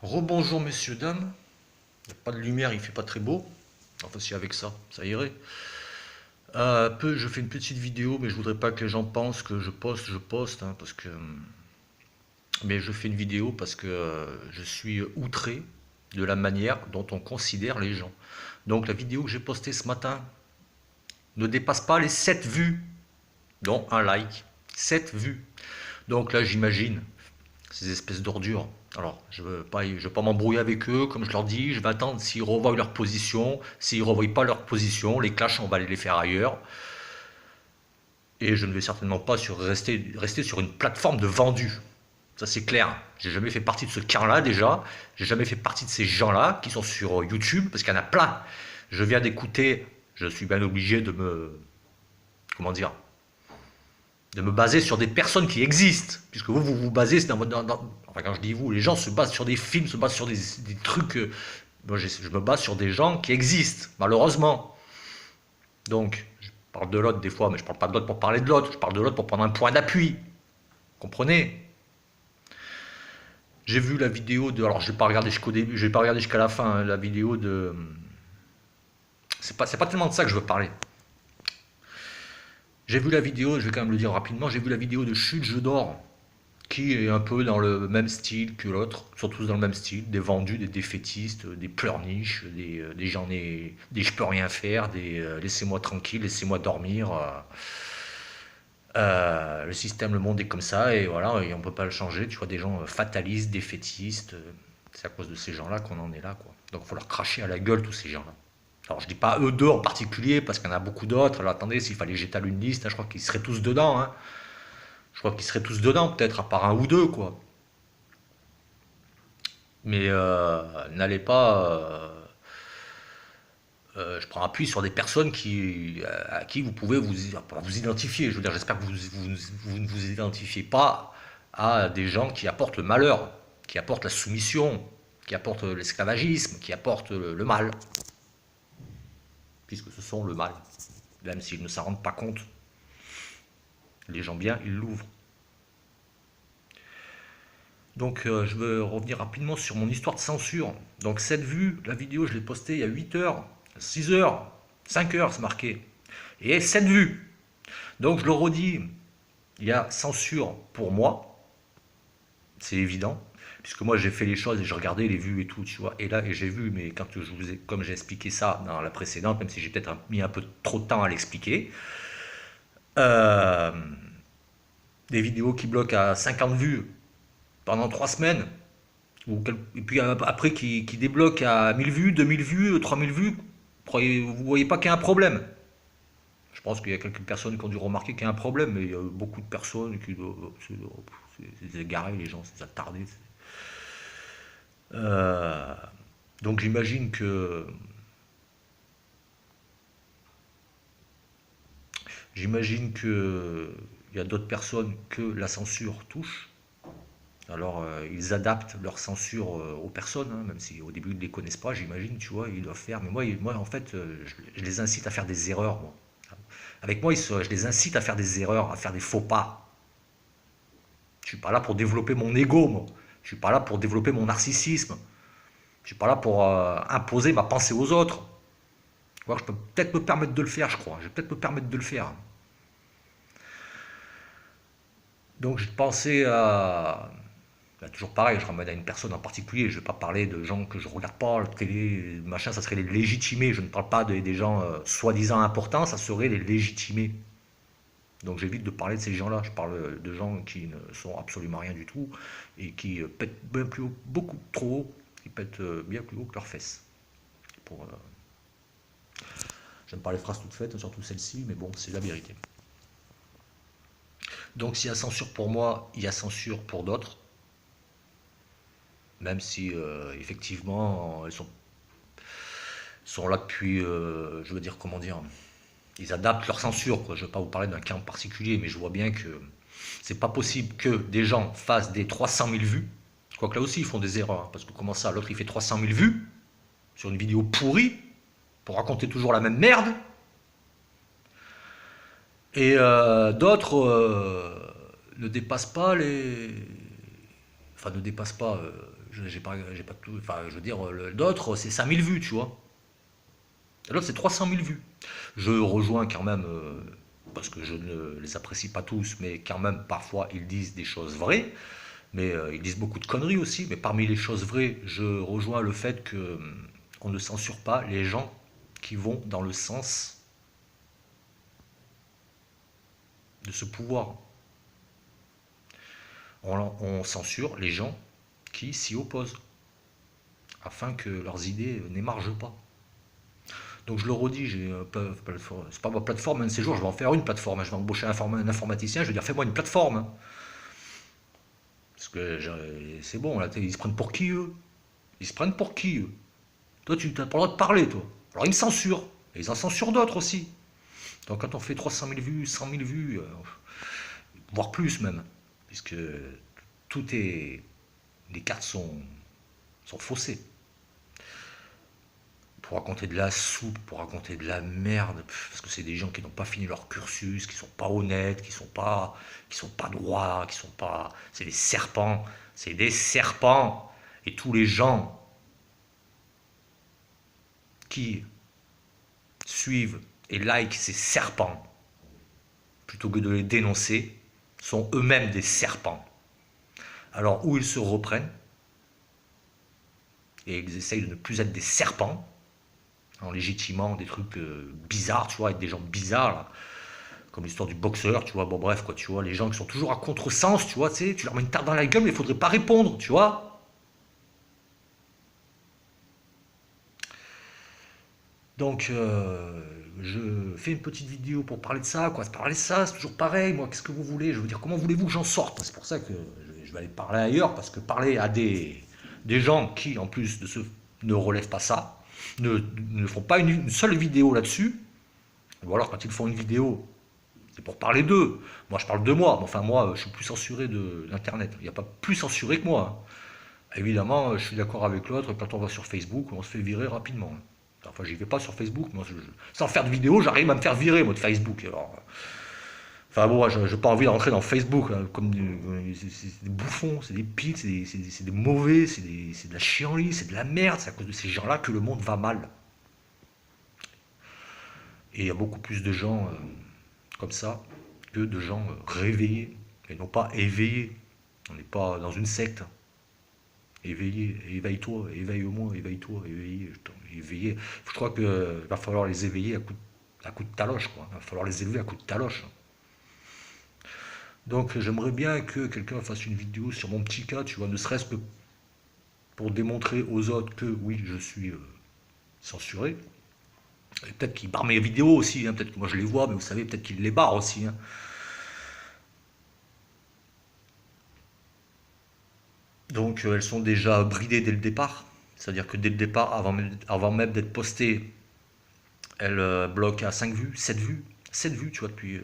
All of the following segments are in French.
Rebonjour messieurs, dames. Il n'y a pas de lumière, il fait pas très beau. Enfin si avec ça, ça irait. Je fais une petite vidéo, mais je voudrais pas que les gens pensent que je poste, hein, parce que. Mais je fais une vidéo parce que je suis outré de la manière dont on considère les gens. Donc la vidéo que j'ai postée ce matin ne dépasse pas les 7 vues, dont un like. 7 vues. Donc là j'imagine ces espèces d'ordures. Alors, je veux pas m'embrouiller avec eux, comme je leur dis, je vais attendre s'ils revoient leur position. S'ils ne revoient pas leur position, les clashs, on va aller les faire ailleurs. Et je ne vais certainement pas rester sur une plateforme de vendus. Ça, c'est clair. J'ai jamais fait partie de ce camp-là, déjà. J'ai jamais fait partie de ces gens-là qui sont sur YouTube, parce qu'il y en a plein. Je viens d'écouter, je suis bien obligé de me. Comment dire, de me baser sur des personnes qui existent. Puisque vous vous basez enfin, quand je dis vous, les gens se basent sur des films, se basent sur des trucs. Moi, je me base sur des gens qui existent, malheureusement. Donc, je parle de l'autre des fois, mais je parle pas de l'autre pour parler de l'autre. Je parle de l'autre pour prendre un point d'appui. Comprenez? J'ai vu la vidéo de. Alors, je n'ai pas regardé jusqu'au début, je n'ai pas regardé jusqu'à la fin, hein, la vidéo de. C'est pas tellement de ça que je veux parler. J'ai vu la vidéo, je vais quand même le dire rapidement, j'ai vu la vidéo de Chute Jeu d'Or, qui est un peu dans le même style que l'autre, sont tous dans le même style, des vendus, des défaitistes, des pleurniches, des des je peux rien faire, des laissez-moi tranquille, laissez-moi dormir. Le système, le monde est comme ça, et voilà, et on peut pas le changer. Tu vois, des gens fatalistes, défaitistes, c'est à cause de ces gens-là qu'on en est là, quoi. Donc il faut leur cracher à la gueule, tous ces gens-là. Alors je dis pas eux deux en particulier, parce qu'il y en a beaucoup d'autres. Alors attendez, s'il fallait que j'étale une liste, hein, je crois qu'ils seraient tous dedans, hein. Je crois qu'ils seraient tous dedans, peut-être, à part un ou deux, quoi. Mais n'allez pas. Je prends appui sur des personnes à qui vous pouvez vous identifier. Je veux dire, j'espère que vous ne vous identifiez pas à des gens qui apportent le malheur, qui apportent la soumission, qui apportent l'esclavagisme, qui apportent le mal, puisque ce sont le mal, même s'ils ne s'en rendent pas compte. Les gens bien, ils l'ouvrent. Donc je veux revenir rapidement sur mon histoire de censure. Donc cette vue, la vidéo, je l'ai postée il y a 8 heures, 6 heures, 5 heures, c'est marqué. Et 7 vues. Donc je le redis, il y a censure pour moi, c'est évident, puisque moi j'ai fait les choses et j'ai regardé les vues et tout, tu vois. Et là, et j'ai vu, mais quand comme j'ai expliqué ça dans la précédente, même si j'ai peut-être mis un peu trop de temps à l'expliquer, euh, des vidéos qui bloquent à 50 vues pendant 3 semaines, et puis après qui débloquent à 1000 vues, 2000 vues, 3000 vues, vous voyez pas qu'il y a un problème. Je pense qu'il y a quelques personnes qui ont dû remarquer qu'il y a un problème, mais il y a beaucoup de personnes qui doivent. C'est égaré, les gens, c'est attardé. Euh, donc j'imagine que il y a d'autres personnes que la censure touche. Alors ils adaptent leur censure aux personnes, hein, même si au début ils ne les connaissent pas, j'imagine, tu vois, ils doivent faire. Mais moi en fait, je les incite à faire des erreurs, moi. Avec moi, je les incite à faire des erreurs, à faire des faux pas. Je suis pas là pour développer mon ego, moi. Je suis pas là pour développer mon narcissisme. Je suis pas là pour imposer ma pensée aux autres. Je peux peut-être me permettre de le faire, je crois. Je vais peut-être me permettre de le faire. Donc je pensais à. Bah, toujours pareil, je ramène à une personne en particulier. Je ne vais pas parler de gens que je ne regarde pas, la télé, machin, ça serait les légitimés. Je ne parle pas des gens soi-disant importants, ça serait les légitimés. Donc j'évite de parler de ces gens-là. Je parle de gens qui ne sont absolument rien du tout et qui pètent bien plus haut, beaucoup trop haut. Ils pètent bien plus haut que leurs fesses. Pour, j'aime pas les phrases toutes faites, surtout celle-ci, mais bon, c'est la vérité. Donc s'il y a censure pour moi, il y a censure pour d'autres, même si effectivement sont là depuis, je veux dire, comment dire, ils adaptent leur censure, quoi. Je ne vais pas vous parler d'un cas en particulier, mais je vois bien que c'est pas possible que des gens fassent des 300 000 vues. Quoique là aussi, ils font des erreurs, hein, parce que comment ça, l'autre il fait 300 000 vues sur une vidéo pourrie pour raconter toujours la même merde, et d'autres ne dépassent pas les. Enfin, ne dépassent pas. j'ai pas tout, enfin, je veux dire, d'autres, c'est 5000 vues, tu vois. L'autre, c'est 300 000 vues. Je rejoins quand même, parce que je ne les apprécie pas tous, mais quand même, parfois, ils disent des choses vraies, mais ils disent beaucoup de conneries aussi. Mais parmi les choses vraies, je rejoins le fait que on ne censure pas les gens qui vont dans le sens de ce pouvoir. On censure les gens qui s'y opposent, afin que leurs idées n'émargent pas. Donc je le redis, c'est pas ma plateforme, un de ces jours je vais en faire une plateforme, je vais embaucher un informaticien, je vais dire fais-moi une plateforme. Parce que c'est bon, là, ils se prennent pour qui eux? Ils se prennent pour qui eux? Toi tu n'as pas le droit de parler toi. Alors ils me censurent, et ils en censurent d'autres aussi. Donc quand on fait 300 000 vues, 100 000 vues, voire plus même, puisque tout est... les cartes sont faussées. Pour raconter de la soupe, pour raconter de la merde, parce que c'est des gens qui n'ont pas fini leur cursus, qui sont pas honnêtes, qui sont pas droits, qui sont pas, c'est des serpents, c'est des serpents. Et tous les gens qui suivent et likent ces serpents, plutôt que de les dénoncer, sont eux-mêmes des serpents. Alors où ils se reprennent et ils essayent de ne plus être des serpents, en légitimant des trucs bizarres, tu vois, avec des gens bizarres, là, comme l'histoire du boxeur, tu vois, bon bref, quoi, tu vois, les gens qui sont toujours à contresens, tu vois, tu sais, tu leur mets une tarte dans la gueule, mais il faudrait pas répondre, tu vois. Donc, je fais une petite vidéo pour parler de ça, quoi, parler de ça, c'est toujours pareil, moi, qu'est-ce que vous voulez, je veux dire, comment voulez-vous que j'en sorte? C'est pour ça que je vais aller parler ailleurs, parce que parler à des gens qui, en plus de ce, ne relèvent pas ça, ne font pas une seule vidéo là-dessus, ou alors quand ils font une vidéo, c'est pour parler d'eux. Moi, je parle de moi, mais enfin, moi, je suis plus censuré d'Internet. Il n'y a pas plus censuré que moi. Évidemment, je suis d'accord avec l'autre, quand on va sur Facebook, on se fait virer rapidement. Enfin, j'y vais pas sur Facebook, moi, sans faire de vidéo, j'arrive à me faire virer, moi, de Facebook. Alors, enfin bon, je n'ai pas envie d'entrer dans Facebook, hein, comme c'est des bouffons, c'est des pites, c'est des mauvais, c'est de la chienlit, c'est de la merde, c'est à cause de ces gens-là que le monde va mal. Et il y a beaucoup plus de gens comme ça que de gens réveillés, et non pas éveillés. On n'est pas dans une secte. Éveillé, éveille-toi, éveille-moi, éveille-toi, éveillé, éveillé. Je crois qu'il va falloir les éveiller à coup de taloche, quoi. Il va falloir les élever à coup de taloche. Donc j'aimerais bien que quelqu'un fasse une vidéo sur mon petit cas, tu vois, ne serait-ce que pour démontrer aux autres que oui, je suis censuré. Et peut-être qu'il barre mes vidéos aussi, hein. Peut-être que moi je les vois, mais vous savez, peut-être qu'il les barre aussi, hein. Donc elles sont déjà bridées dès le départ. C'est-à-dire que dès le départ, avant même d'être postées, elles bloquent à 5 vues, 7 vues. 7 vues, tu vois, depuis...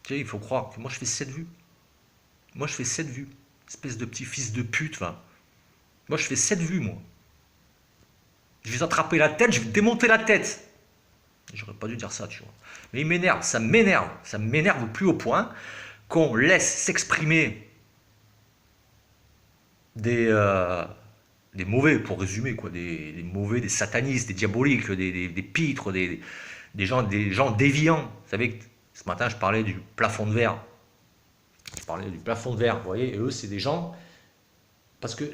tu sais, il faut croire que moi je fais 7 vues. Moi je fais 7 vues. Espèce de petit fils de pute, va. Moi je fais 7 vues, moi. Je vais t'attraper la tête, je vais te démonter la tête. J'aurais pas dû dire ça, tu vois. Mais il m'énerve, ça m'énerve. Ça m'énerve au plus haut point qu'on laisse s'exprimer des, euh, des mauvais, pour résumer, quoi, des mauvais, des satanistes, des diaboliques, des pitres, des gens déviants. Vous savez, ce matin, je parlais du plafond de verre. Je parlais du plafond de verre, vous voyez, et eux, c'est des gens... Parce que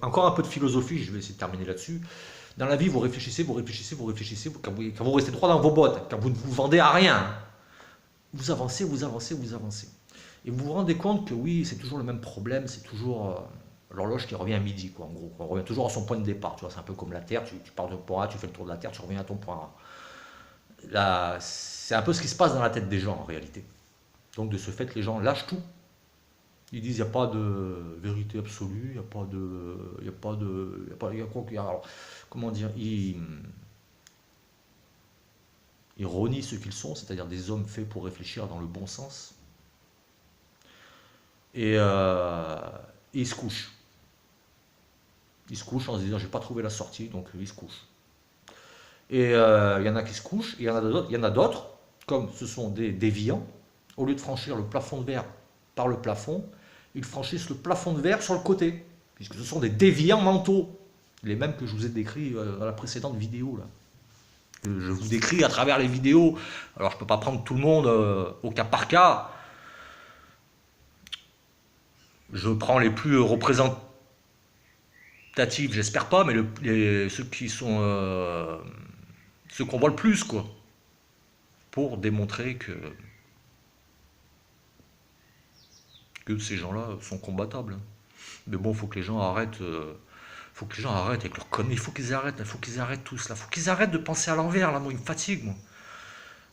encore un peu de philosophie, je vais essayer de terminer là-dessus. Dans la vie, vous réfléchissez, vous réfléchissez, vous réfléchissez, quand vous restez droit dans vos bottes, quand vous ne vous vendez à rien, vous avancez, vous avancez, vous avancez. Et vous vous rendez compte que oui, c'est toujours le même problème, c'est toujours l'horloge qui revient à midi, quoi, en gros. On revient toujours à son point de départ, tu vois, c'est un peu comme la Terre, tu pars de point A, tu fais le tour de la Terre, tu reviens à ton point A. Là, c'est un peu ce qui se passe dans la tête des gens, en réalité. Donc de ce fait, les gens lâchent tout. Ils disent il n'y a pas de vérité absolue, il n'y a pas de... Il n'y a pas de... Alors, comment dire, ils renient ce qu'ils sont, c'est-à-dire des hommes faits pour réfléchir dans le bon sens. Et ils se couchent. Ils se couchent en se disant j'ai pas trouvé la sortie, donc ils se couchent. Et il y en a qui se couchent, et il y en a d'autres, comme ce sont des déviants, au lieu de franchir le plafond de verre par le plafond, ils franchissent le plafond de verre sur le côté. puisque ce sont des déviants mentaux, les mêmes que je vous ai décrits dans la précédente vidéo, là. Je vous décris à travers les vidéos. Alors je ne peux pas prendre tout le monde au cas par cas. Je prends les plus représentatifs, j'espère pas, mais ceux qui sont ceux qu'on voit le plus, quoi, pour démontrer que ces gens-là sont combattables. Mais bon, faut que les gens arrêtent. Faut que les gens arrêtent avec leurs conneries. Il faut qu'ils arrêtent. Il faut qu'ils arrêtent tous là. Il faut qu'ils arrêtent de penser à l'envers là. Moi, ils me fatiguent, moi.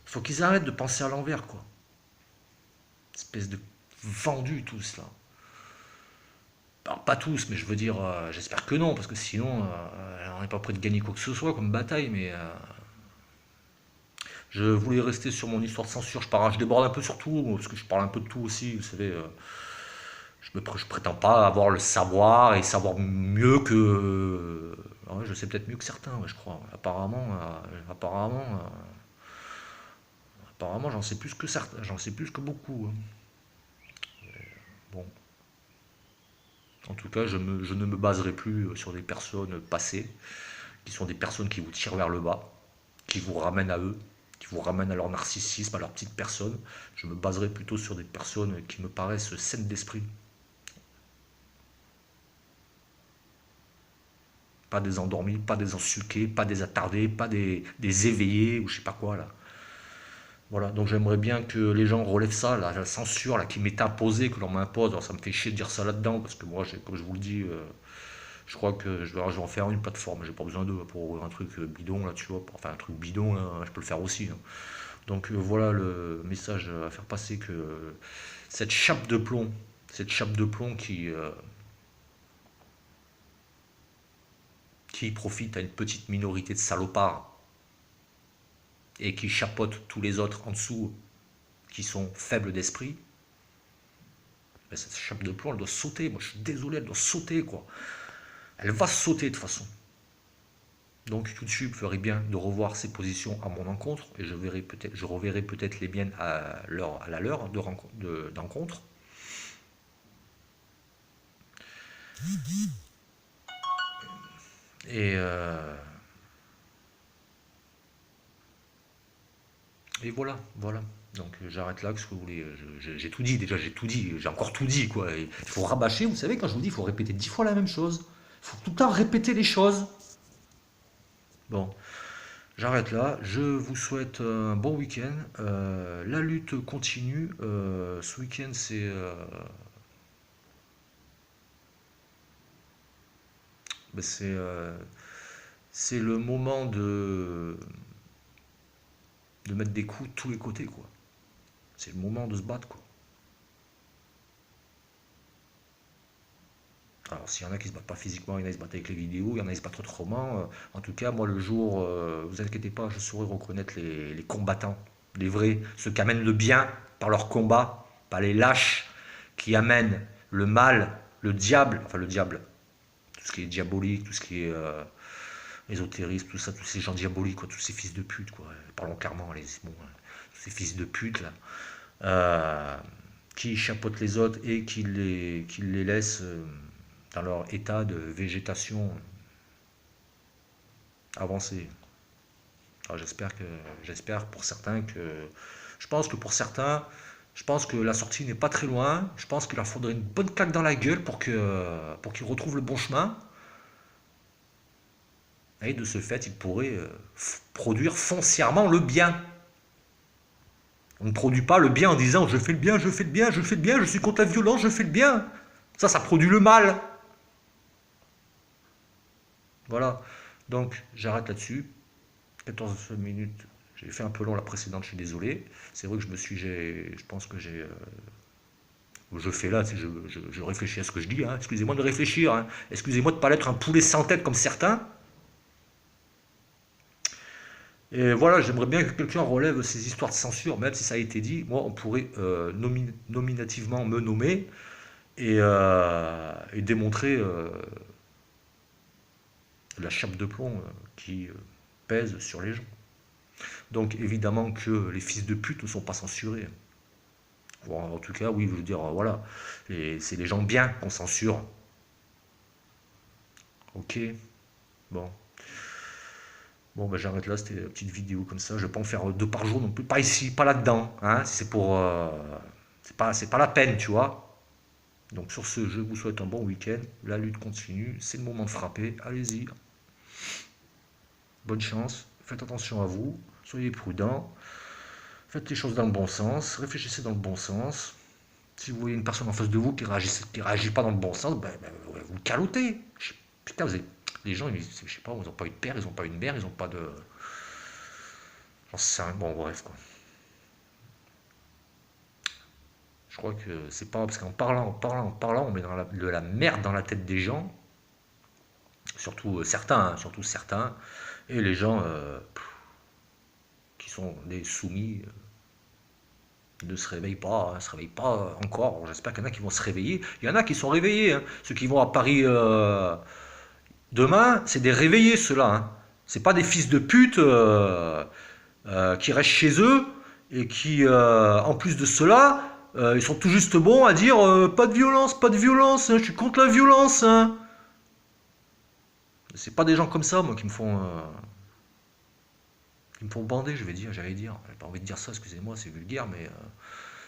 Il faut qu'ils arrêtent de penser à l'envers, quoi. Espèce de vendus tous là. Alors, pas tous, mais je veux dire, j'espère que non, parce que sinon, on n'est pas prêt de gagner quoi que ce soit comme bataille, mais je voulais rester sur mon histoire de censure. Je déborde un peu sur tout, parce que je parle un peu de tout aussi, vous savez. Je prétends pas avoir le savoir et savoir mieux que. Ouais, je sais peut-être mieux que certains, ouais, je crois. Apparemment, j'en sais plus que certains, j'en sais plus que beaucoup, hein. Bon, en tout cas, je ne me baserai plus sur des personnes passées, qui sont des personnes qui vous tirent vers le bas, qui vous ramènent à eux, qui vous ramènent à leur narcissisme, à leur petite personne. Je me baserai plutôt sur des personnes qui me paraissent saines d'esprit. Pas des endormis, pas des ensuqués, pas des attardés, pas des éveillés ou je sais pas quoi là. Voilà, donc j'aimerais bien que les gens relèvent ça, la censure là, qui m'est imposée, que l'on m'impose. Alors ça me fait chier de dire ça là-dedans, parce que moi, comme je vous le dis, je crois que je vais en faire une plateforme. J'ai pas besoin d'eux pour ouvrir un truc bidon là, tu vois. Enfin, un truc bidon là, je peux le faire aussi, hein. Donc voilà le message à faire passer, que cette chape de plomb, qui profite à une petite minorité de salopards et qui chapeaute tous les autres en dessous qui sont faibles d'esprit, ben cette chape de plomb, elle doit sauter. Moi, je suis désolé, elle doit sauter, quoi. Elle va sauter de toute façon. Donc YouTube ferait bien de revoir ses positions à mon encontre, et je reverrai peut-être les miennes à la leur d'encontre. Et, et voilà. Donc j'arrête là, que ce que vous voulez. J'ai tout dit, déjà j'ai tout dit, j'ai encore tout dit, quoi. Il faut rabâcher, vous savez, quand je vous dis, il faut répéter 10 fois la même chose. Il faut tout le temps répéter les choses. Bon, j'arrête là. Je vous souhaite un bon week-end. La lutte continue. Ce week-end, ben, c'est le moment de mettre des coups de tous les côtés, quoi. C'est le moment de se battre, quoi. Alors, s'il y en a qui se battent pas physiquement, il y en a qui se battent avec les vidéos, il y en a qui se battent autrement. En tout cas, moi, le jour, vous inquiétez pas, je saurai reconnaître les combattants, les vrais, ceux qui amènent le bien par leur combat, pas les lâches qui amènent le mal, le diable, tout ce qui est diabolique, tout ce qui est ésotérisme, tout ça, tous ces gens diaboliques, quoi, tous ces fils de pute, quoi. Parlons clairement, allez, c'est bon, hein. Tous ces fils de pute, là, qui chapeautent les autres et qui les laissent dans leur état de végétation avancée. Alors j'espère pour certains je pense que pour certains, je pense que la sortie n'est pas très loin. Je pense qu'il leur faudrait une bonne claque dans la gueule pour qu'ils retrouvent le bon chemin. Et de ce fait, ils pourraient produire foncièrement le bien. On ne produit pas le bien en disant je fais le bien, je fais le bien, je fais le bien, je suis contre la violence, je fais le bien. Ça produit le mal. Voilà. Donc j'arrête là-dessus. 14 minutes. J'ai fait un peu long la précédente, je suis désolé. C'est vrai que je pense que je fais là, je réfléchis à ce que je dis, hein. Excusez-moi de réfléchir, hein. Excusez-moi de ne pas être un poulet sans tête comme certains. Et voilà, j'aimerais bien que quelqu'un relève ces histoires de censure, même si ça a été dit. Moi, on pourrait nominativement me nommer et démontrer la chape de plomb qui pèse sur les gens. Donc évidemment que les fils de pute ne sont pas censurés. Bon, en tout cas, oui, je veux dire, voilà, c'est les gens bien qu'on censure. Ok, bon. Bon, ben j'arrête là, c'était une petite vidéo comme ça. Je vais pas en faire deux par jour non plus. Pas ici, pas là-dedans. Hein. Si c'est pour. C'est pas la peine, tu vois. Donc sur ce, je vous souhaite un bon week-end. La lutte continue. C'est le moment de frapper. Allez-y. Bonne chance. Faites attention à vous. Soyez prudents. Faites les choses dans le bon sens. Réfléchissez dans le bon sens. Si vous voyez une personne en face de vous qui réagit pas dans le bon sens, ouais, vous le calotez. Putain, les gens, je sais pas, ils n'ont pas eu de père, ils n'ont pas eu de mère, ils n'ont pas de. J'en sais rien. Bon, bref, quoi. Je crois que c'est pas parce qu'en parlant, on met de la merde dans la tête des gens, surtout certains, et les gens qui sont des soumis ne se réveillent pas, se réveillent pas encore. J'espère qu'il y en a qui vont se réveiller. Il y en a qui sont réveillés. Hein. Ceux qui vont à Paris demain, c'est des réveillés ceux-là. Hein. C'est pas des fils de pute qui restent chez eux et qui, en plus de cela, ils sont tout juste bons à dire pas de violence, hein, je suis contre la violence. Hein. C'est pas des gens comme ça, moi, qui me font bander, j'allais dire. J'ai pas envie de dire ça, excusez-moi, c'est vulgaire, mais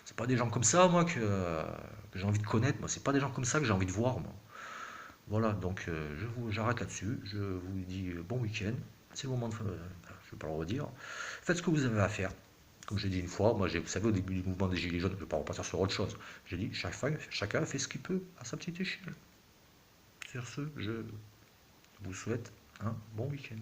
c'est pas des gens comme ça, moi, que j'ai envie de connaître. Moi, c'est pas des gens comme ça que j'ai envie de voir, moi. Voilà, donc j'arrête là-dessus. Je vous dis bon week-end. C'est le moment de. Je vais pas le redire. Faites ce que vous avez à faire. Comme j'ai dit une fois, moi, vous savez, au début du mouvement des Gilets jaunes, je ne vais pas repartir sur autre chose. J'ai dit, chacun fait ce qu'il peut à sa petite échelle. Sur ce, je vous souhaite un bon week-end.